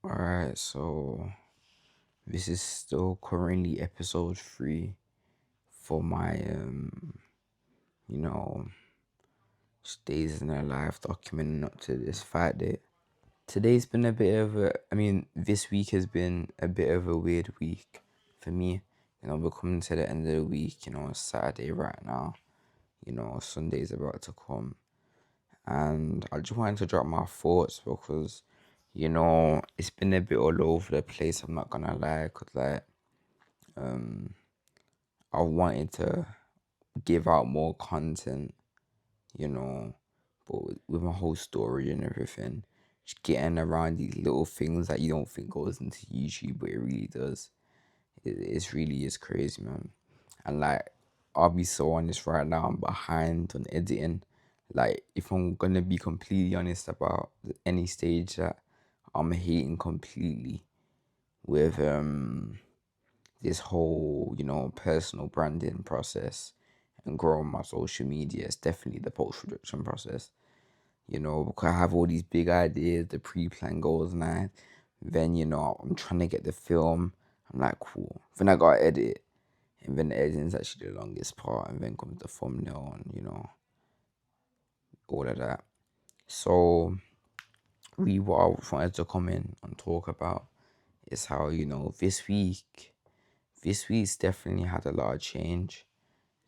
Alright, so this is still currently episode 3 for my you know, days in their life documenting up to this fight day. Today's been a bit of this week has been a bit of a weird week for me. We're coming to the end of the week, it's Saturday right now, Sunday's about to come. And I just wanted to drop my thoughts because, it's been a bit all over the place, I'm not gonna lie, because um, I wanted to give out more content, you know, but with my whole story and everything, just getting around these little things that you don't think goes into YouTube, but it really does. It's really is crazy, man. And I'll be so honest right now, I'm behind on editing. Like, if I'm gonna be completely honest about any stage that I'm hating completely with this whole, personal branding process and growing my social media, it's definitely the post production process. Because I have all these big ideas, the pre-plan goals, and then I'm trying to get the film. I'm like, cool. Then I gotta edit, and then the editing is actually the longest part, and then comes the thumbnail and all of that. So what I wanted to come in and talk about is how this week's definitely had a lot of change.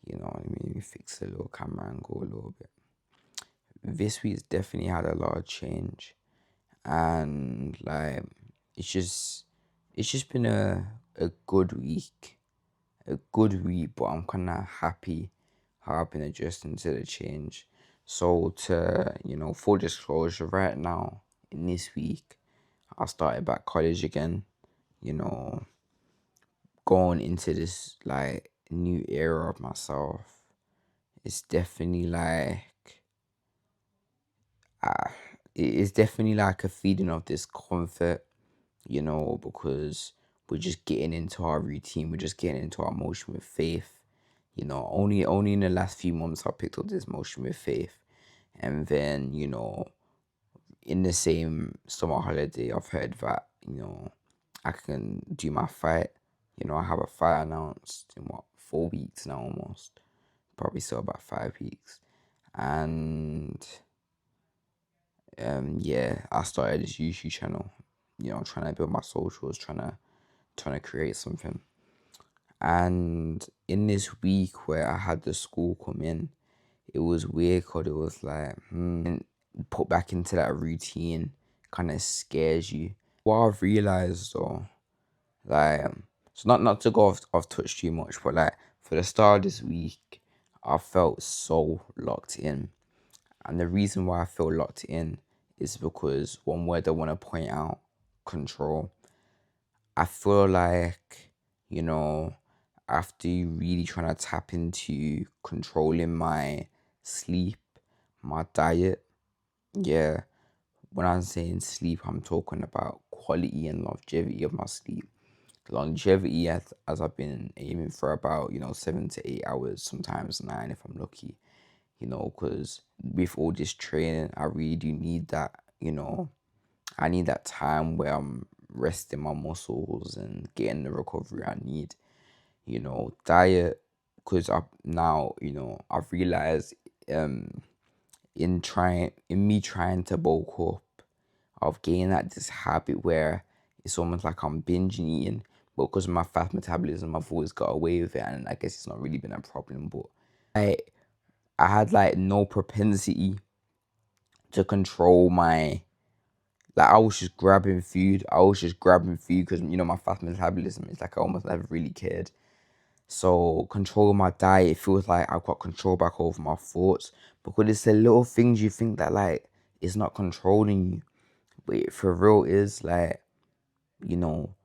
You know what I mean? We fix the little camera angle a little bit. This week's definitely had a lot of change, and it's just been a good week, but I'm kind of happy how I've been adjusting to the change. So to full disclosure, right now in this week, I started back college again. You know, going into this new era of myself, it's definitely uh, it's definitely like a feeling of discomfort, because we're just getting into our routine, we're just getting into our motion with faith. Only in the last few months I picked up this motion with faith, and then in the same summer holiday, I've heard that I can do my fight. I have a fight announced in 4 weeks now, almost, probably still about 5 weeks, and yeah, I started this YouTube channel, trying to build my socials, trying to create something. And in this week where I had the school come in, it was weird because it was like, and put back into that routine kind of scares you. What I've realized though, so not to go off touch too much, but for the start of this week, I felt so locked in. And the reason why I feel locked in is because one word I want to point out: control. I feel like, you know, after really trying to tap into controlling my sleep, my diet, yeah, when I'm saying sleep, I'm talking about quality and longevity of my sleep. Longevity, as I've been aiming for about, 7 to 8 hours, sometimes 9 if I'm lucky, because with all this training, I really do need that, I need that time where I'm resting my muscles and getting the recovery I need. Diet, because I've realized um in me trying to bulk up, I've gained this habit where it's almost like I'm binging eating, but because of my fast metabolism, I've always got away with it, and I guess it's not really been a problem. But I I had no propensity to control my, I was just grabbing food. I was just grabbing food because my fast metabolism is I almost never really cared. So controlling my diet, it feels like I've got control back over my thoughts, because it's the little things you think that it's not controlling you, but it for real is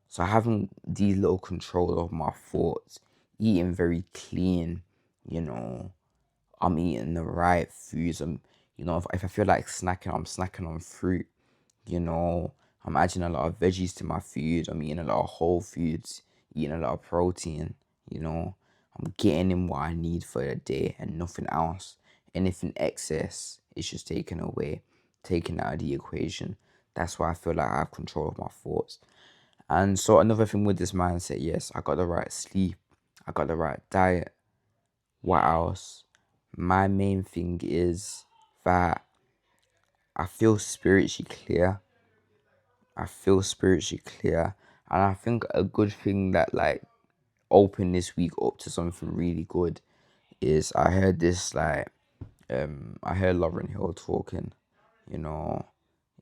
so having these little control of my thoughts, eating very clean, you know, I'm eating the right foods. If I feel like snacking, I'm snacking on fruit. You know, I'm adding a lot of veggies to my food. I'm eating a lot of whole foods, eating a lot of protein. You know, I'm getting in what I need for the day and nothing else. Anything excess is just taken away, taken out of the equation. That's why I feel like I have control of my thoughts. And so another thing with this mindset, yes, I got the right sleep, I got the right diet. What else? My main thing is that I feel spiritually clear. I feel spiritually clear. And I think a good thing that like opened this week up to something really good is I heard this like I heard Lauren Hill talking, you know,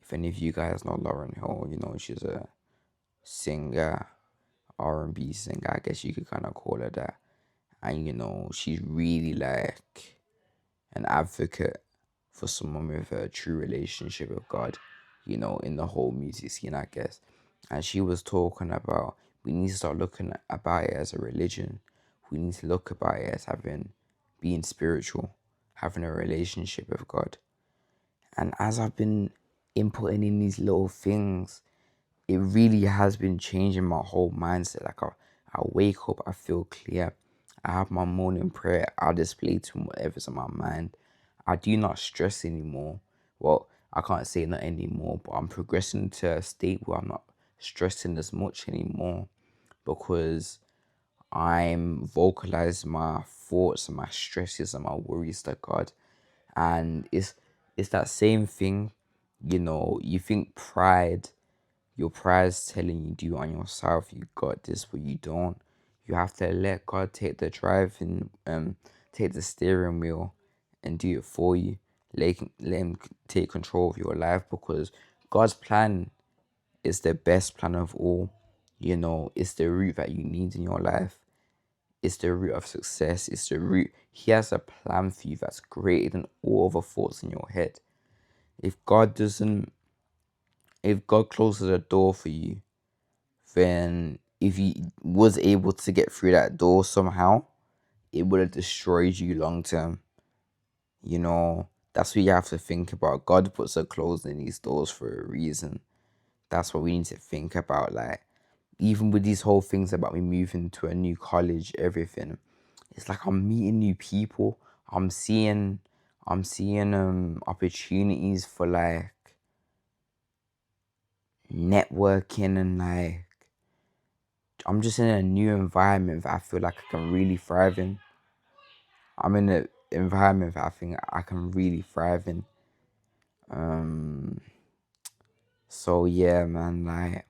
if any of you guys know Lauren Hill, she's a singer, R&B singer, I guess you could kind of call her that. And she's really like an advocate for someone with a true relationship with God, in the whole music scene, I guess. And she was talking about we need to start looking about it as a religion. We need to look about it as being spiritual, having a relationship with God. And as I've been inputting in these little things, it really has been changing my whole mindset. Like I wake up, I feel clear. I have my morning prayer. I display to whatever's on my mind. I do not stress anymore. Well, I can't say not anymore, but I'm progressing to a state where I'm not stressing as much anymore because I'm vocalizing my thoughts and my stresses and my worries to God. And it's that same thing, you think pride, your pride's telling you do on yourself, you got this, but you don't. You have to let God take the driving, take the steering wheel and do it for you. Let him take control of your life because God's plan is the best plan of all. It's the route that you need in your life. It's the route of success. It's the route. He has a plan for you that's greater than all other thoughts in your head. If God doesn't, if God closes the door for you, then if he was able to get through that door somehow, it would have destroyed you long term. That's what you have to think about. God puts a close in these doors for a reason. That's what we need to think about. Like, even with these whole things about me moving to a new college, everything, it's like I'm meeting new people. I'm seeing opportunities for like networking and like I'm just in a new environment that I feel like I can really thrive in. I'm in an environment that I think I can really thrive in. Um, so yeah, man, like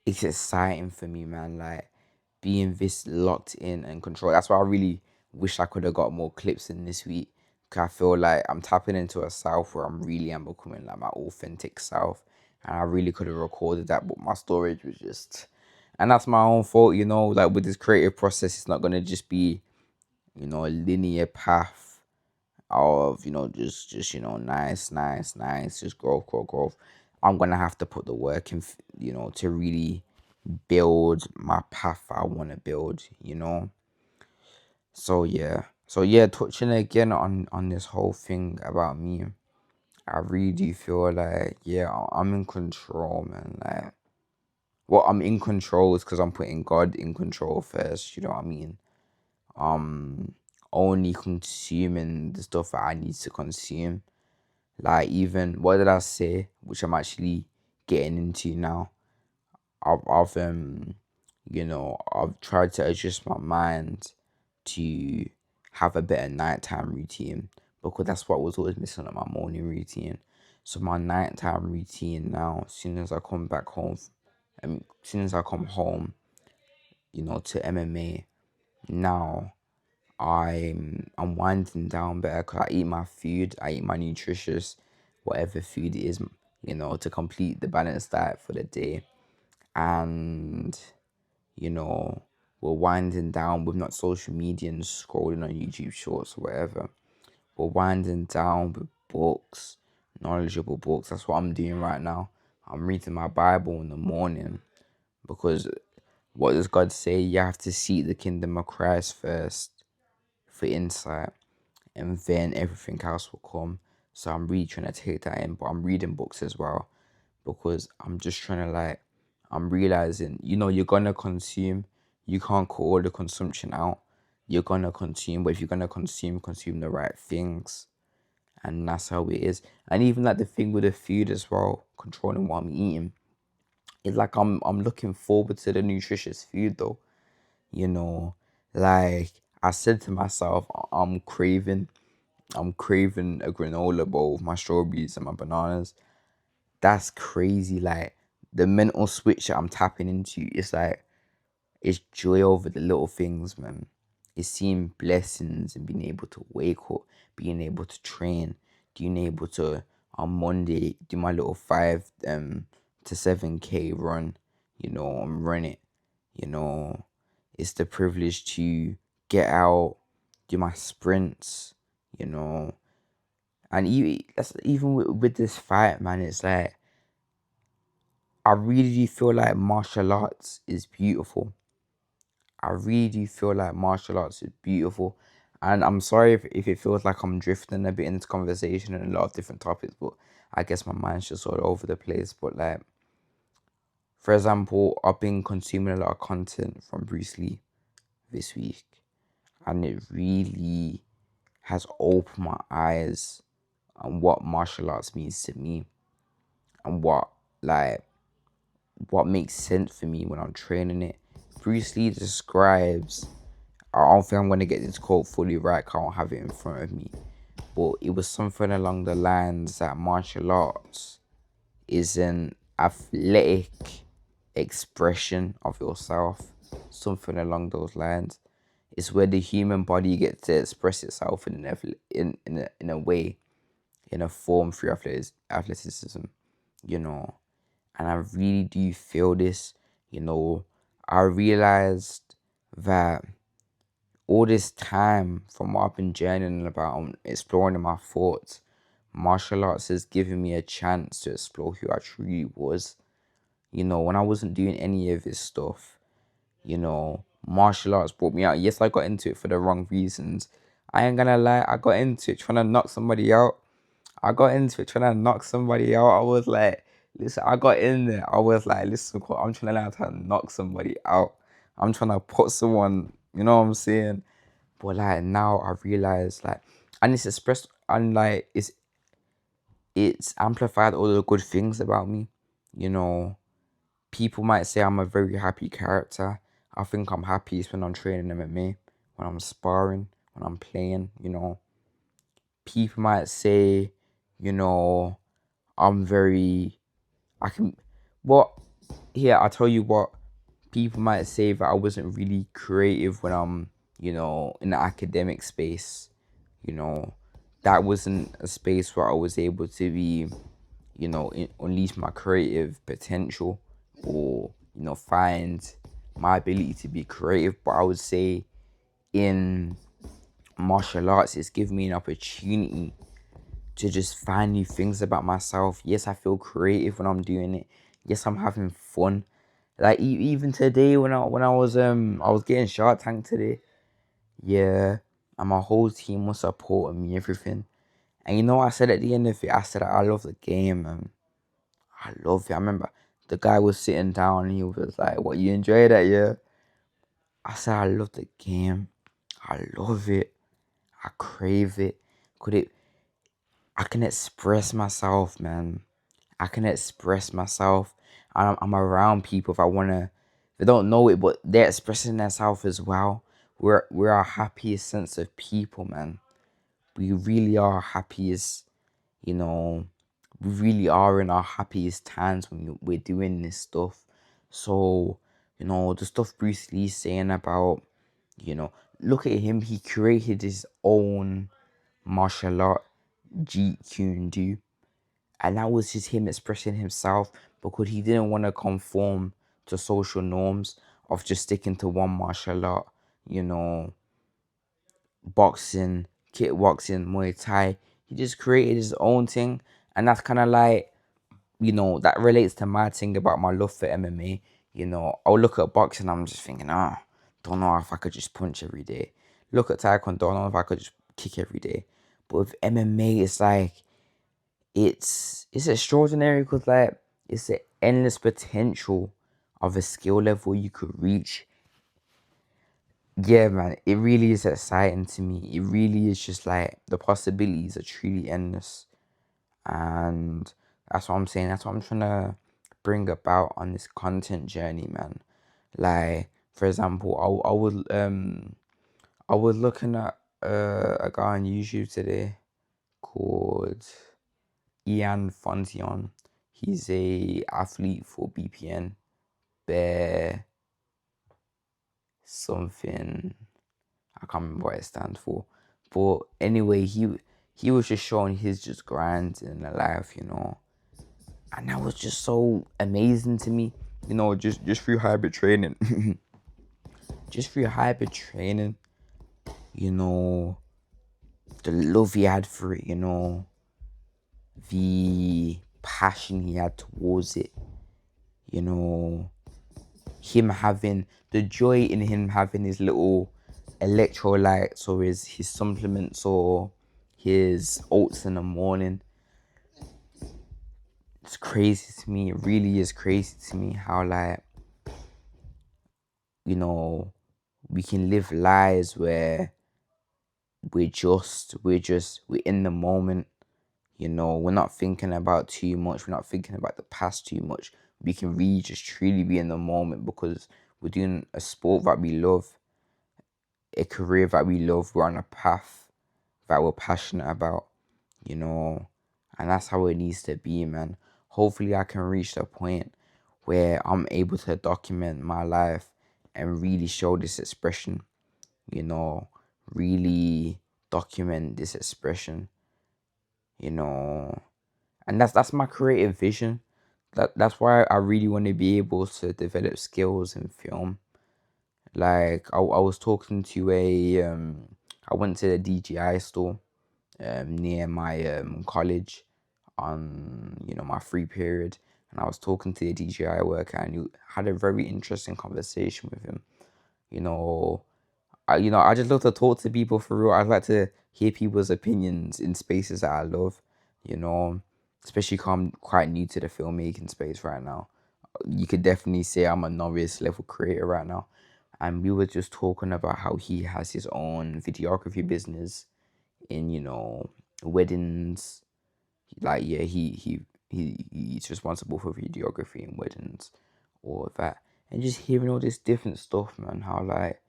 it's exciting for me, man. Like being this locked in and controlled. That's why I really wish I could have got more clips in this week. Cause I feel like I'm tapping into a self where I'm becoming like my authentic self, and I really could have recorded that, but my storage was just, and that's my own fault, Like with this creative process, it's not gonna just be, a linear path of just nice, nice, nice, just growth, growth, growth. I'm gonna have to put the work in, to really build my path I want to build. So yeah, touching again on this whole thing about me, I really do feel like, yeah, I'm in control, man. Like, well, I'm in control is because I'm putting God in control first, you know what I mean? um Only consuming the stuff that I need to consume. Like, even what did I say, which I'm actually getting into now. I've tried to adjust my mind to have a better nighttime routine because that's what was always missing on my morning routine. So my nighttime routine now, as soon as I come back home, as soon as I come home, to MMA, now I'm winding down better because I eat my food, I eat my nutritious, whatever food it is, to complete the balanced diet for the day. And you know, we're winding down with not social media and scrolling on YouTube shorts or whatever. We're winding down with books, knowledgeable books. That's what I'm doing right now. I'm reading my Bible in the morning because what does God say? You have to seek the kingdom of Christ first for insight, and then everything else will come. So I'm really trying to take that in, but I'm reading books as well because I'm just trying to like, I'm realizing, you're gonna consume. You can't cut all the consumption out. You're gonna consume, but if you're gonna consume the right things. and that's how it is. And even like the thing with the food as well, controlling what I'm eating, it's like I'm looking forward to the nutritious food though. You know, like I said to myself, I'm craving a granola bowl with my strawberries and my bananas. That's crazy. Like the mental switch that I'm tapping into, it's like it's joy over the little things, man. It's seeing blessings and being able to wake up, being able to train, being able to on Monday do my little 5 to 7K run, and run it. You know, it's the privilege to get out, do my sprints, you know. And even with this fight, man, it's like I really do feel like martial arts is beautiful. I really do feel like martial arts is beautiful. And I'm sorry if it feels like I'm drifting a bit into conversation and a lot of different topics, but I guess my mind's just all over the place. But like, for example, I've been consuming a lot of content from Bruce Lee this week, and it really has opened my eyes on what martial arts means to me, and what makes sense for me when I'm training it. Bruce Lee describes, I don't think I'm going to get this quote fully right, I don't have it in front of me, but it was something along the lines that martial arts is an athletic expression of yourself, something along those lines. It's where the human body gets to express itself in a way, in a form through athleticism, you know. And I really do feel this, you know. I realized that all this time from what I've been journaling about and exploring in my thoughts, martial arts has given me a chance to explore who I truly was. You know, when I wasn't doing any of this stuff, martial arts brought me out. Yes, I got into it for the wrong reasons. I ain't gonna lie, I got into it trying to knock somebody out. I got into it trying to knock somebody out. I was like, listen, I got in there. I was like, listen, I'm trying to learn how to knock somebody out. I'm trying to put someone, you know what I'm saying? But like now I realize like, and it's expressed, and like it's amplified all the good things about me. You know, people might say I'm a very happy character. I think I'm happiest when I'm training MMA, when I'm sparring, when I'm playing. People might say, you know, I'm very, I can, what, here, I'll tell you what, people might say that I wasn't really creative when I'm, in the academic space, you know, that wasn't a space where I was able to be, unleash my creative potential or, find my ability to be creative. But I would say in martial arts, it's given me an opportunity to just find new things about myself. Yes, I feel creative when I'm doing it. Yes, I'm having fun. Like even today when I was getting Shark Tank today, yeah, and my whole team was supporting me, everything. And you know what I said at the end of it? I said I love the game, and I love it. I remember the guy was sitting down and he was like, "What, you enjoy that, yeah?" I said I love the game. I love it. I crave it. Could it I can express myself, man. I can express myself. I'm around people if I wanna. They don't know it, but they're expressing themselves as well. We're our happiest sense of people, man. We really are happiest. You know, we really are in our happiest times when we're doing this stuff. So, the stuff Bruce Lee's saying about, look at him. He created his own martial art, Jeet Kune Do, and that was just him expressing himself because he didn't want to conform to social norms of just sticking to one martial art, you know, boxing, kickboxing, Muay Thai. He just created his own thing, and that's kind of like, that relates to my thing about my love for MMA. I'll look at boxing, I'm just thinking, don't know if I could just punch every day. Look at Taekwondo, don't know if I could just kick every day. But with MMA, it's like, it's extraordinary because like it's the endless potential of a skill level you could reach yeah, man, it really is exciting to me. It really is just like the possibilities are truly endless. And that's what I'm saying. That's what I'm trying to bring about on this content journey, man. Like, for example, I was looking at a guy on YouTube today called Ian Fontion. He's a athlete for BPN, Bear something. I can't remember what it stands for. But anyway, he was just showing his just grind in the life, and that was just so amazing to me. Just through hybrid training, just through hybrid training, you know, the love he had for it, the passion he had towards it, you know, him having the joy in him having his little electrolytes or his supplements or his oats in the morning. It's crazy to me. It really is crazy to me how, like, you know, we can live lives where we're in the moment. We're not thinking about too much. We're not thinking about the past too much. We can really just truly be in the moment because we're doing a sport that we love, a career that we love. We're on a path that we're passionate about, you know, and that's how it needs to be, man. Hopefully, I can reach the point where I'm able to document my life and really show this expression, you know, really document this expression, you know, and that's my creative vision. That's why I really want to be able to develop skills in film. Like I was talking to I went to the DJI store near my college on my free period, and I was talking to the DJI worker, and you had a very interesting conversation with him. You know, I just love to talk to people for real. I like to hear people's opinions in spaces that I love. You know, especially 'cause I'm quite new to the filmmaking space right now. You could definitely say I'm a novice level creator right now. And we were just talking about how he has his own videography business in weddings. Like, yeah, he's responsible for videography in weddings, all of that, and just hearing all this different stuff, man. How, like,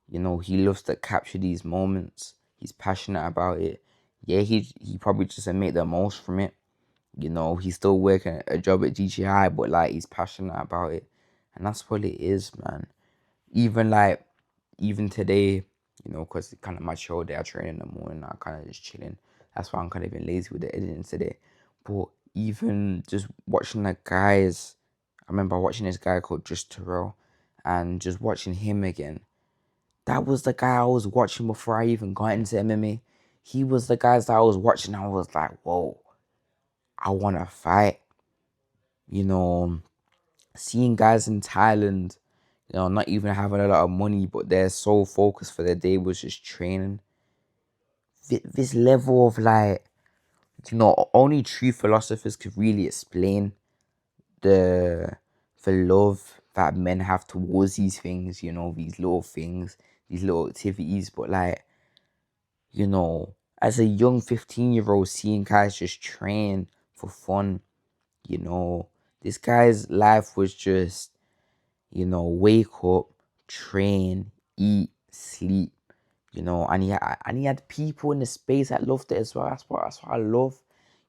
he loves to capture these moments. He's passionate about it. Yeah, he probably just make the most from it. He's still working a job at DJI, but like he's passionate about it, and that's what it is, man. Even like even today, because it's kind of my show day, I train in the morning. I kind of just chilling. That's why I'm kind of been lazy with the editing today. But even just watching the guys, I remember watching this guy called Just Terrell, and just watching him again. That was the guy I was watching before I even got into MMA. He was the guys that I was watching. I was like, whoa, I want to fight. You know, seeing guys in Thailand, not even having a lot of money, but they're so focused for their day was just training. This level of, like, only true philosophers could really explain the love that men have towards these things, these little things, these little activities. But like, as a young 15-year-old seeing guys just train for fun, you know, this guy's life was just, wake up, train, eat, sleep, and he had people in the space that loved it as well. That's what I love.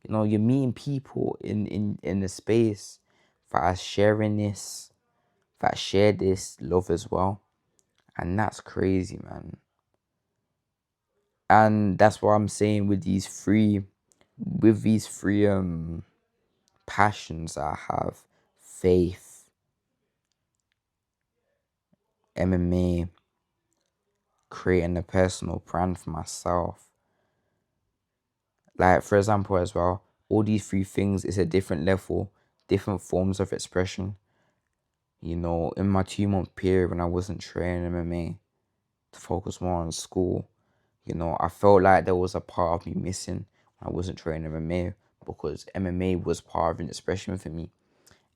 You're meeting people in the space that are sharing this, that share this love as well. And that's crazy, man. And that's what I'm saying with these three passions I have: faith, MMA, creating a personal brand for myself. Like, for example, as well, all these three things is a different level, different forms of expression. In my 2 month period when I wasn't training MMA to focus more on school, I felt like there was a part of me missing when I wasn't training MMA, because MMA was part of an expression for me.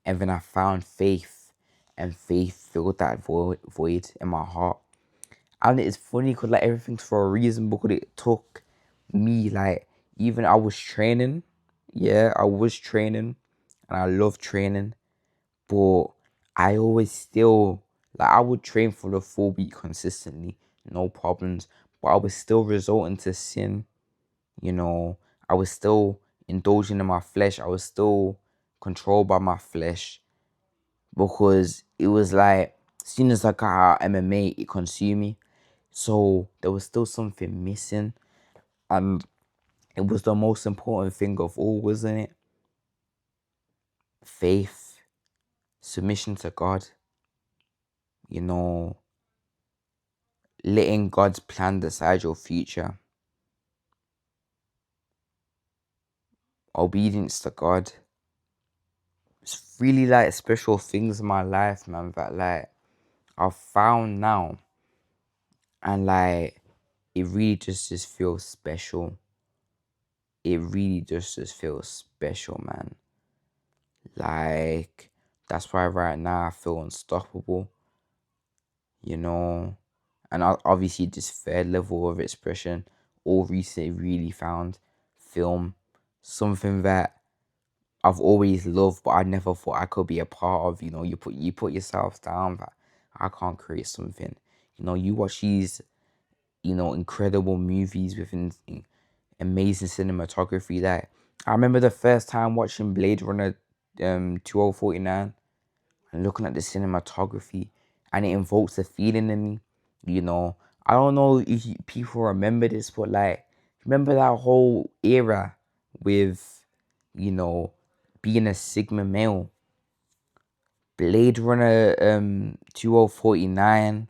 And then I found faith, and faith filled that void in my heart. And it's funny because like everything's for a reason, because it took me like, even I was training, yeah, I was training and I love training, but I always still, like, I would train for the full week consistently, no problems, but I was still resorting to sin, you know. I was still indulging in my flesh. I was still controlled by my flesh, because it was like, as soon as I got out of MMA, it consumed me. So there was still something missing, and it was the most important thing of all, wasn't it? Faith, submission to God, you know, letting God's plan decide your future, obedience to God. It's really like special things in my life, man, that like I've found now, and like it really just feels special. It really just feels special, man. Like, that's why right now I feel unstoppable, you know. And obviously this third level of expression, all recently really found film, something that I've always loved, but I never thought I could be a part of. You know, you put yourself down that I can't create something. You know, you watch these, you know, incredible movies with amazing cinematography. That I remember the first time watching Blade Runner 2049 and looking at the cinematography, and it invokes a feeling in me. You know, I don't know if people remember this, but like, remember that whole era with, you know, being a Sigma male. Blade Runner 2049,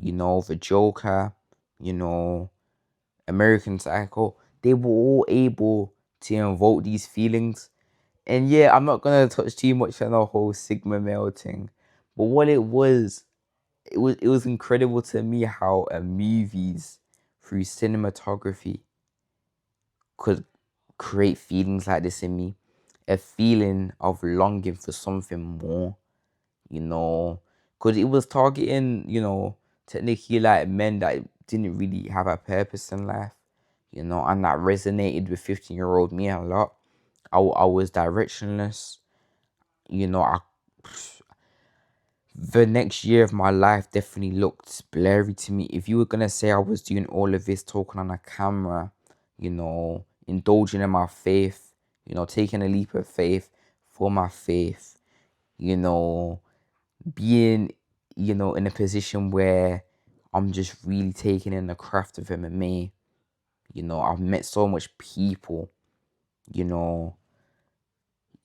you know, The Joker, you know, American Psycho, they were all able to invoke these feelings. And yeah, I'm not gonna touch too much on the whole Sigma male thing, but what it was incredible to me how movies through cinematography could create feelings like this in me, a feeling of longing for something more, you know, because it was targeting, you know, technically like men that didn't really have a purpose in life, you know, and that resonated with 15-year-old me a lot. I was directionless, you know. The next year of my life definitely looked blurry to me. If you were gonna say I was doing all of this talking on a camera, you know, indulging in my faith, you know, taking a leap of faith for my faith, you know, being, you know, in a position where I'm just really taking in the craft of MMA, you know, I've met so much people, you know,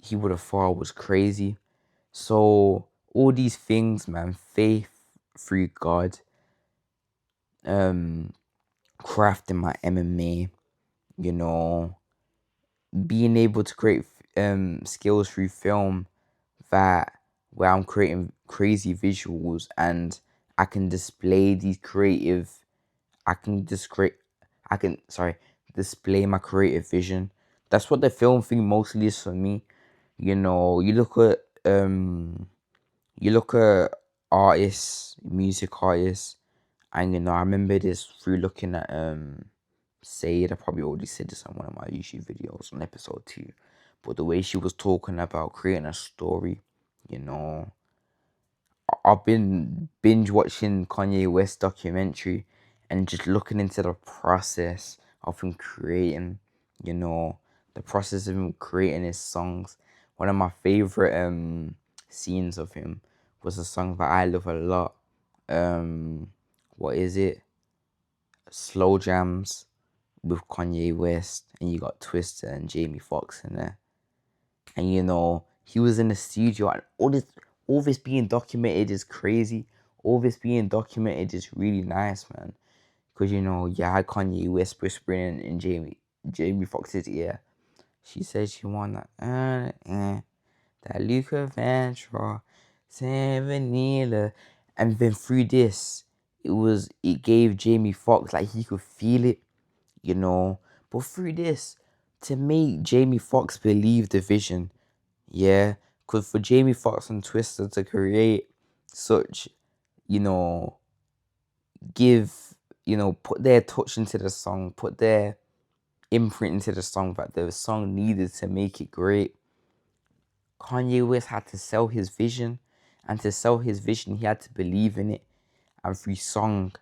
he would have thought I was crazy. So all these things, man, faith through God, um, crafting my MMA, you know, being able to create skills through film, that where I'm creating crazy visuals and I can display these creative, I can discre- I can sorry display my creative vision. That's what the film thing mostly is for me. You know, you look at artists, music artists, and you know, I remember this through looking at Said. I probably already said this on one of my YouTube videos on episode 2. But the way she was talking about creating a story, you know, I've been binge watching Kanye West documentary and just looking into the process of him creating, you know, the process of him creating his songs. One of my favorite scenes of him was a song that I love a lot. What is it? Slow Jams with Kanye West, and you got Twister and Jamie Foxx in there. And you know, he was in the studio, and all this being documented is crazy. All this being documented is really nice, man. Cause you know, you had Kanye West whispering in Jamie Foxx's ear. She said she want that Luca Ventura, San Vanilla. And then through this, it gave Jamie Foxx, like, he could feel it, you know. But through this, to make Jamie Foxx believe the vision, yeah, because for Jamie Foxx and Twister to create such, you know, give, put their touch into the song, put their imprint into the song that the song needed to make it great. Kanye West had to sell his vision, and to sell his vision, he had to believe in it. And through song,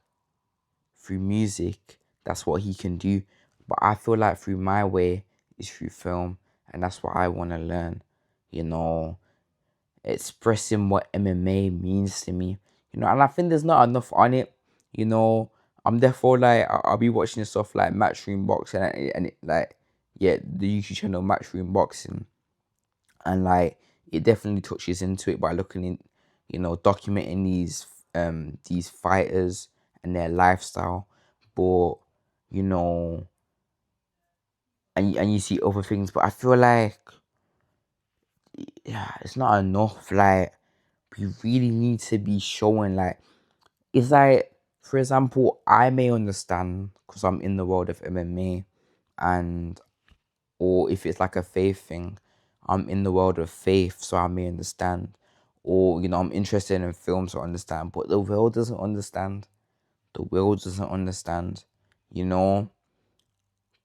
through music, that's what he can do. But I feel like through my way is through film, and that's what I want to learn. Expressing what MMA means to me. And I think there's not enough on it. I'm therefore like I'll be watching stuff like Matchroom Boxing and yeah, the YouTube channel Matchroom Boxing, and like it definitely touches into it by looking in, documenting these fighters and their lifestyle. But you know and you see other things, but I feel like, yeah, it's not enough. Like, we really need to be showing, like, it's like, for example, I may understand because I'm in the world of MMA, and or if it's like a faith thing, I'm in the world of faith, so I may understand. Or, I'm interested in films, so I understand. But the world doesn't understand. The world doesn't understand. You know,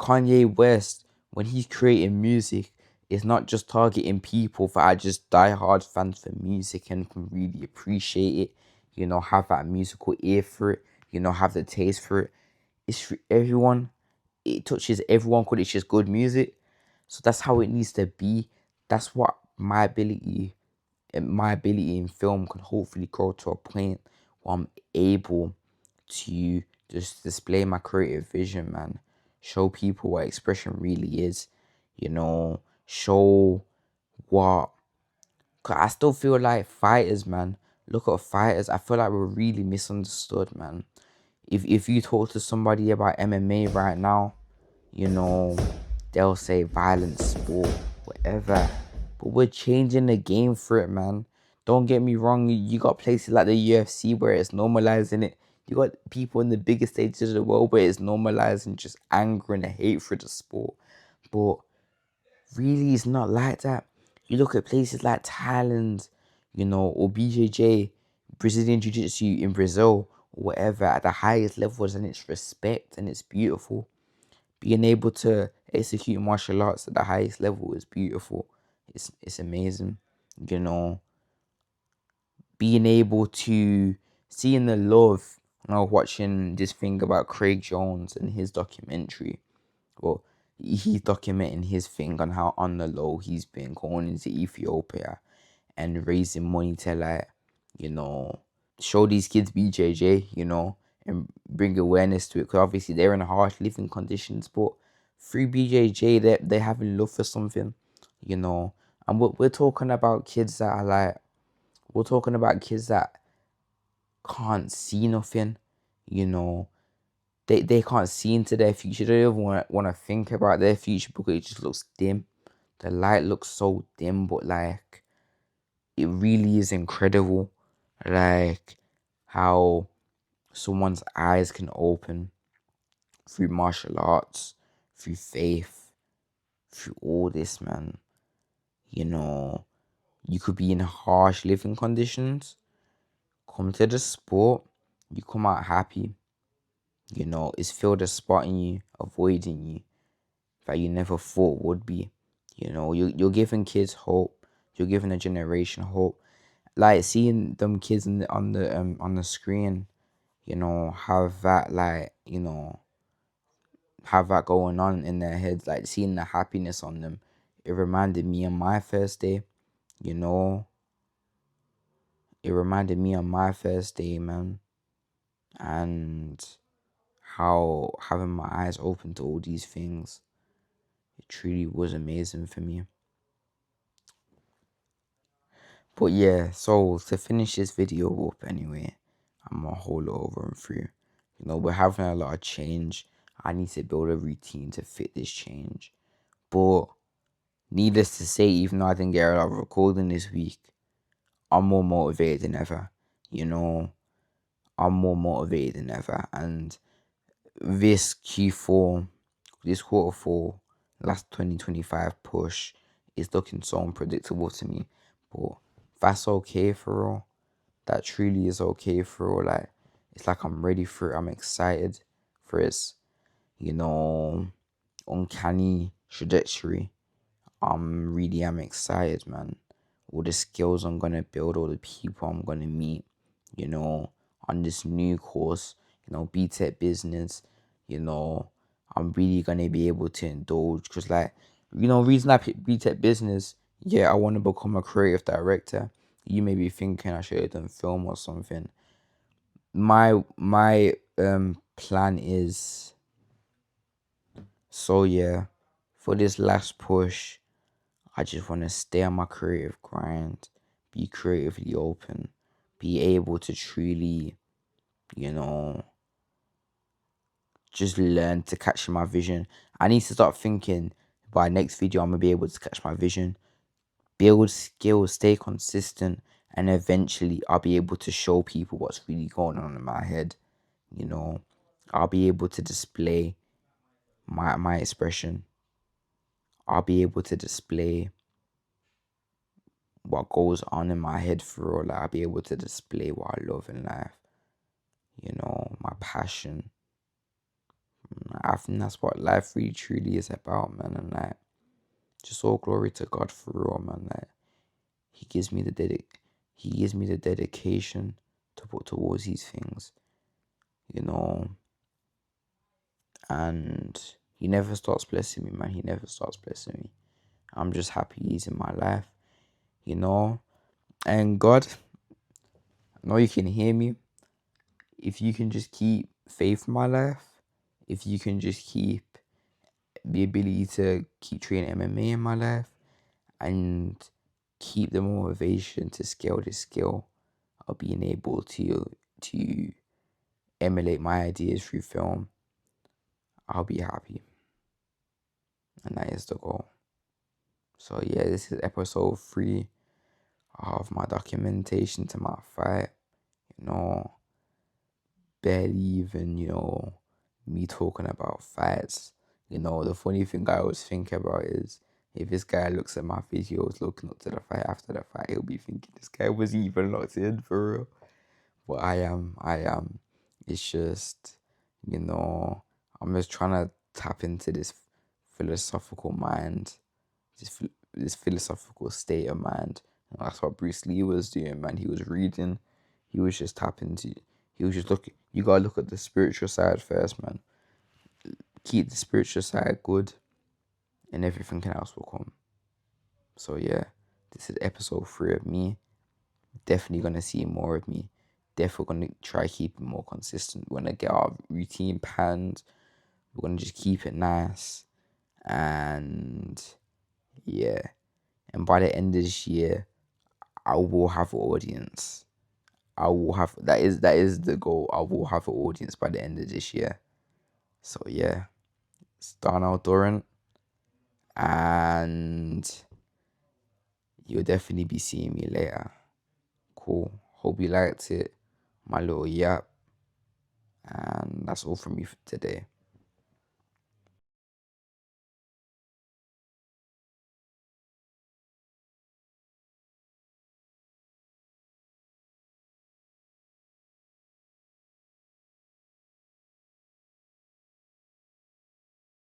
Kanye West, when he's creating music, is not just targeting people that are just diehard fans for music and can really appreciate it, have that musical ear for it, have the taste for it. It's for everyone. It touches everyone because it's just good music. So that's how it needs to be. That's what my ability in film can hopefully grow to a point where I'm able to just display my creative vision, man. Show people what expression really is, show what. Cause I still feel like fighters, man. Look at fighters. I feel like we're really misunderstood, man. If you talk to somebody about MMA right now, you know, they'll say violent sport, whatever. But we're changing the game for it, man. Don't get me wrong, you got places like the UFC where it's normalizing it. You got people in the biggest stages of the world where it's normalizing just anger and hate for the sport. But really, it's not like that. You look at places like Thailand, or BJJ, Brazilian Jiu Jitsu in Brazil, or whatever, at the highest levels, and it's respect and it's beautiful. Being able to execute martial arts at the highest level is beautiful. It's amazing. You know, Being able to seeing the love. Watching this thing about Craig Jones and his documentary. Well, he's documenting his thing on how on the low he's been going into Ethiopia and raising money to, like, you know, show these kids BJJ, and bring awareness to it. Because obviously they're in harsh living conditions, but through BJJ, they're having love for something, you know. And we're talking about kids that are like, we're talking about kids that can't see nothing, you know. They can't see into their future. They don't even want to think about their future because it just looks dim. The light looks so dim, but like, it really is incredible, like, how someone's eyes can open through martial arts, through faith, through all this, man. You know, you could be in harsh living conditions, come to the sport, you come out happy. It's filled a spot in you, avoiding you that you never thought would be. You're giving kids hope. You're giving a generation hope. Like seeing them kids on the screen, have that, like, have that going on in their heads, like seeing the happiness on them. It reminded me on my first day, you know. It reminded me on my first day, man, and how having my eyes open to all these things, it truly was amazing for me. But yeah, so to finish this video up anyway, I'm gonna hold it over and through. We're having a lot of change. I need to build a routine to fit this change. But needless to say, even though I didn't get a lot of recording this week, I'm more motivated than ever. You know, I'm more motivated than ever. And this Q4, this quarter four, last 2025 push is looking so unpredictable to me. But that's okay for all. That truly is okay for all. Like, It's like I'm ready for it. I'm excited for its, you know, uncanny trajectory. Really am excited, man. All the skills I'm gonna build, all the people I'm gonna meet, you know, on this new course, BTEC business, you know, I'm really gonna be able to indulge because, like, reason I picked BTEC business, yeah, I want to become a creative director. You may be thinking I should have done film or something. My plan is, so yeah, for this last push, I just want to stay on my creative grind, be creatively open, be able to truly, you know, just learn to catch my vision. I need to start thinking by next video, I'm going to be able to catch my vision, build skills, stay consistent, and eventually I'll be able to show people what's really going on in my head. I'll be able to display my expression. I'll be able to display what goes on in my head for real. Like, I'll be able to display what I love in life, my passion. I think that's what life really truly is about, man. And like, just all glory to God for real, man. Like, He gives me He gives me the dedication to put towards these things, you know. And He never stops blessing me, man. He never stops blessing me. I'm just happy He's in my life, you know. And God, I know you can hear me. If you can just keep faith in my life, if you can just keep the ability to keep training MMA in my life, and keep the motivation to scale this skill of being able to emulate my ideas through film, I'll be happy. And that is the goal. So yeah, this is episode 3 of my documentation to my fight. Barely even, me talking about fights. The funny thing I always think about is, if this guy looks at my videos looking up to the fight after the fight, he'll be thinking this guy was even locked in for real. But I am. It's just, I'm just trying to tap into this philosophical mind, this philosophical state of mind. And that's what Bruce Lee was doing, man. He was reading, he was just tapping to, he was just looking. You gotta look at the spiritual side first, man. Keep the spiritual side good, and everything else will come. So yeah, this is episode 3 of me. Definitely gonna see more of me. Definitely gonna try keeping more consistent. We're gonna get our routine panned. We're gonna just keep it nice. And yeah. And by the end of this year, I will have an audience. I will have that is the goal. I will have an audience by the end of this year. So yeah. It's Darnell Durant. And you'll definitely be seeing me later. Cool. Hope you liked it. My little yap. And that's all from me for today.